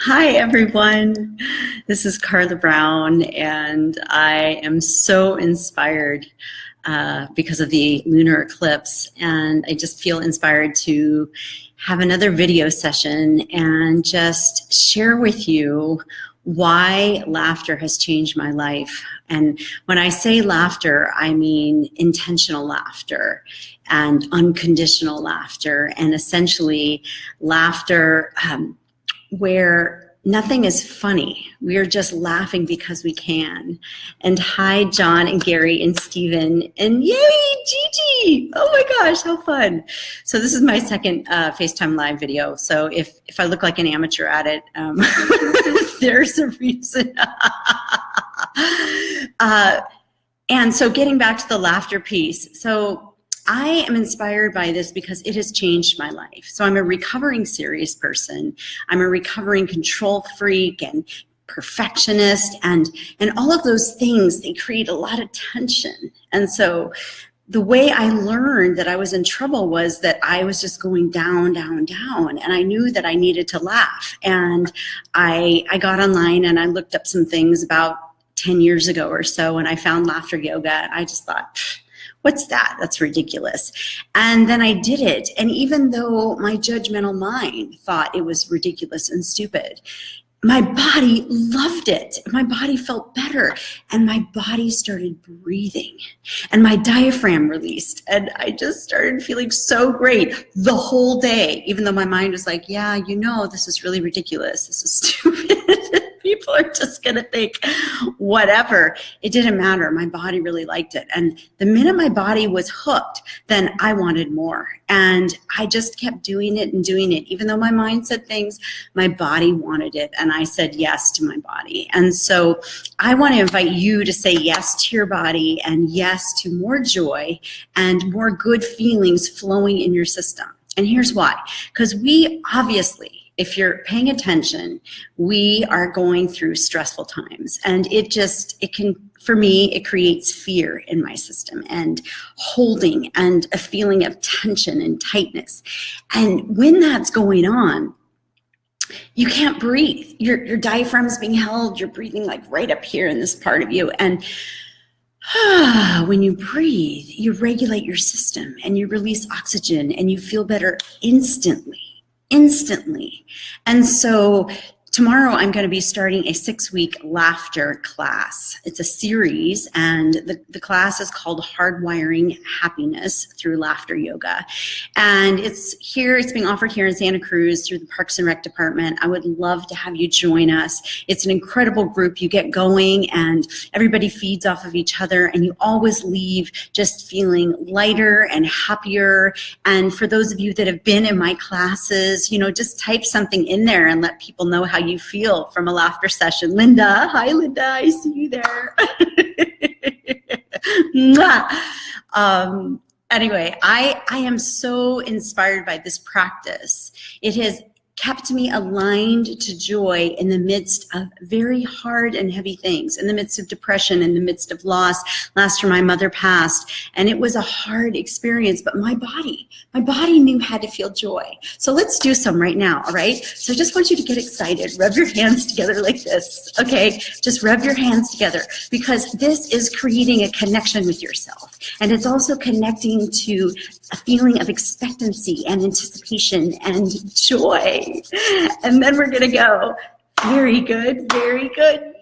Hi, everyone. This is Carla Brown, and I am so inspired because of the lunar eclipse, and I just feel inspired to have another video session and just share with you why laughter has changed my life. And when I say laughter, I mean intentional laughter and unconditional laughter, and essentially laughter where nothing is funny. We are just laughing because we can. And hi, John and Gary and Steven, and yay, Gigi! Oh my gosh, how fun. So this is my second FaceTime Live video. So if I look like an amateur at it, there's a reason. And so getting back to the laughter piece. So I am inspired by this because it has changed my life. So I'm a recovering serious person. I'm a recovering control freak and perfectionist, and all of those things, they create a lot of tension. And so the way I learned that I was in trouble was that I was just going down, down, down, and I knew that I needed to laugh. And I got online and I looked up some things about 10 years ago or so, and I found laughter yoga, and I just thought, what's that? That's ridiculous. And then I did it. And even though my judgmental mind thought it was ridiculous and stupid, my body loved it. My body felt better. And my body started breathing. And my diaphragm released. And I just started feeling so great the whole day, even though my mind was like, yeah, you know, this is really ridiculous. This is stupid. People are just going to think whatever. It didn't matter. My body really liked it. And the minute my body was hooked, then I wanted more. And I just kept doing it and doing it. Even though my mind said things, my body wanted it. And I said yes to my body. And so I want to invite you to say yes to your body and yes to more joy and more good feelings flowing in your system. And here's why. Because we obviously, if you're paying attention, we are going through stressful times, and it can, for me, it creates fear in my system and holding and a feeling of tension and tightness. And when that's going on, you can't breathe. Your diaphragm's being held. You're breathing like right up here in this part of you. And when you breathe, you regulate your system and you release oxygen and you feel better instantly. And so tomorrow I'm going to be starting a 6-week laughter class. It's a series, and the class is called Hardwiring Happiness Through Laughter Yoga. And it's being offered here in Santa Cruz through the Parks and Rec Department. I would love to have you join us. It's an incredible group. You get going and everybody feeds off of each other, and you always leave just feeling lighter and happier. And for those of you that have been in my classes, just type something in there and let people know how you feel from a laughter session. Linda, hi Linda, I see you there. Anyway, I am so inspired by this practice. It has kept me aligned to joy in the midst of very hard and heavy things, in the midst of depression, in the midst of loss. Last year, my mother passed, and it was a hard experience, but my body knew how to feel joy. So let's do some right now, all right? So I just want you to get excited. Rub your hands together like this, okay? Just rub your hands together, because this is creating a connection with yourself, and it's also connecting to a feeling of expectancy and anticipation and joy. And then we're gonna go, very good,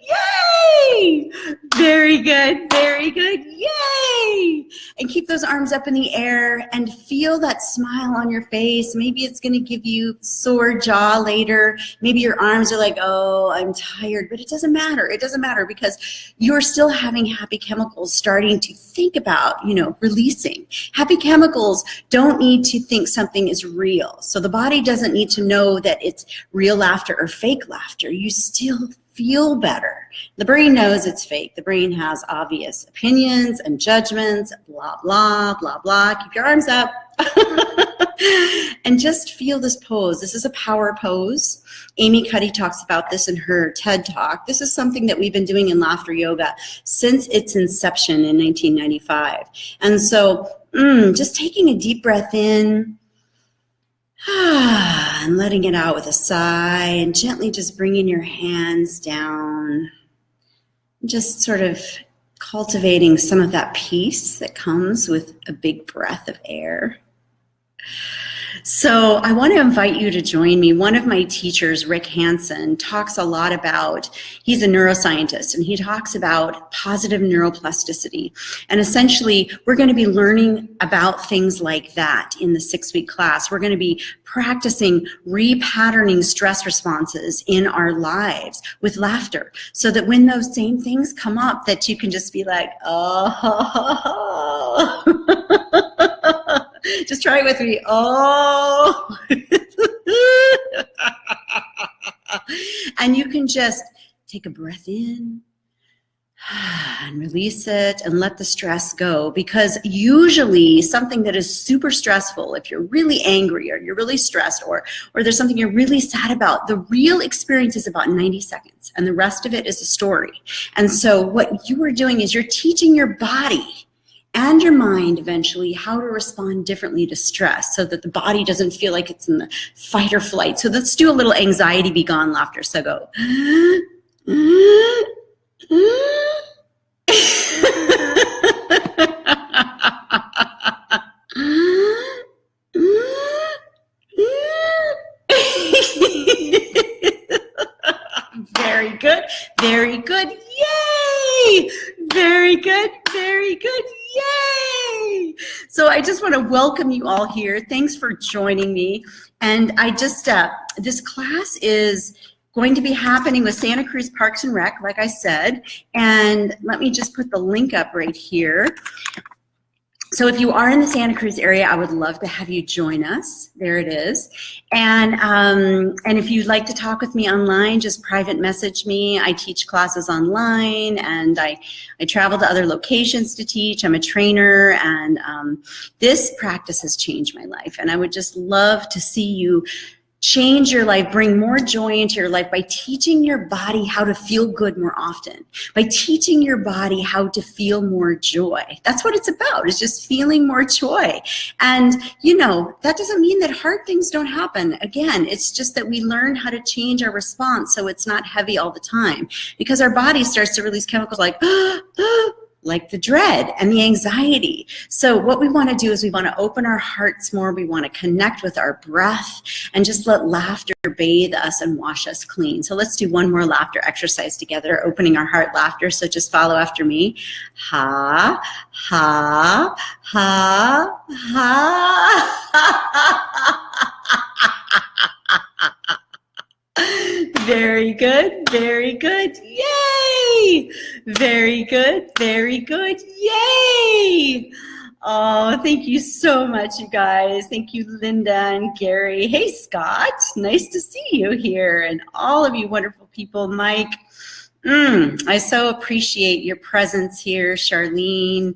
yay! Very good, yay! And keep those arms up in the air and feel that smile on your face. Maybe it's gonna give you sore jaw later. Maybe your arms are like, oh, I'm tired, but it doesn't matter. It doesn't matter, because you're still having happy chemicals starting to think about, releasing. Happy chemicals don't need to think something is real. So the body doesn't need to know that it's real laughter or fake laughter. You still feel better. The brain knows it's fake. The brain has obvious opinions and judgments, blah, blah, blah, blah. Keep your arms up. And just feel this pose. This is a power pose. Amy Cuddy talks about this in her TED Talk. This is something that we've been doing in laughter yoga since its inception in 1995. And so just taking a deep breath in And letting it out with a sigh, and gently just bringing your hands down. Just sort of cultivating some of that peace that comes with a big breath of air. So I want to invite you to join me. One of my teachers, Rick Hansen, talks a lot about, he's a neuroscientist, and he talks about positive neuroplasticity. And essentially, we're going to be learning about things like that in the 6-week class. We're going to be practicing repatterning stress responses in our lives with laughter, so that when those same things come up, that you can just be like, oh. Just try it with me. Oh. And you can just take a breath in and release it and let the stress go. Because usually something that is super stressful, if you're really angry or you're really stressed or there's something you're really sad about, the real experience is about 90 seconds and the rest of it is a story. And so what you are doing is you're teaching your body and your mind eventually how to respond differently to stress, so that the body doesn't feel like it's in the fight or flight. So let's do a little anxiety be gone laughter. So go. Very good. Very good. Yay! Very good. Very good. Yay! So I just want to welcome you all here. Thanks for joining me. And I just, this class is going to be happening with Santa Cruz Parks and Rec, like I said. And let me just put the link up right here. So if you are in the Santa Cruz area, I would love to have you join us. There it is. And if you'd like to talk with me online, just private message me. I teach classes online, and I travel to other locations to teach. I'm a trainer, and this practice has changed my life. And I would just love to see you change your life, bring more joy into your life by teaching your body how to feel good more often, by teaching your body how to feel more joy. That's what it's about, is just feeling more joy. And, you know, that doesn't mean that hard things don't happen. Again, it's just that we learn how to change our response so it's not heavy all the time, because our body starts to release chemicals like, like the dread and the anxiety. So what we want to do is we want to open our hearts more. We want to connect with our breath and just let laughter bathe us and wash us clean. So let's do one more laughter exercise together, opening our heart laughter. So just follow after me. Ha, ha, ha, ha. Very good, very good, yay! Very good, yay! Oh, thank you so much, you guys. Thank you, Linda and Gary. Hey, Scott, nice to see you here, and all of you wonderful people. Mike, I so appreciate your presence here, Charlene.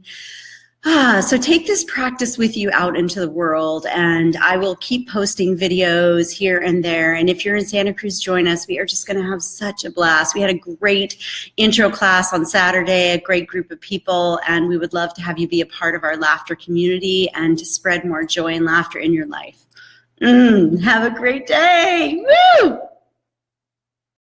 So take this practice with you out into the world, and I will keep posting videos here and there. And if you're in Santa Cruz, join us. We are just going to have such a blast. We had a great intro class on Saturday, a great group of people, and we would love to have you be a part of our laughter community and to spread more joy and laughter in your life. Have a great day. Woo!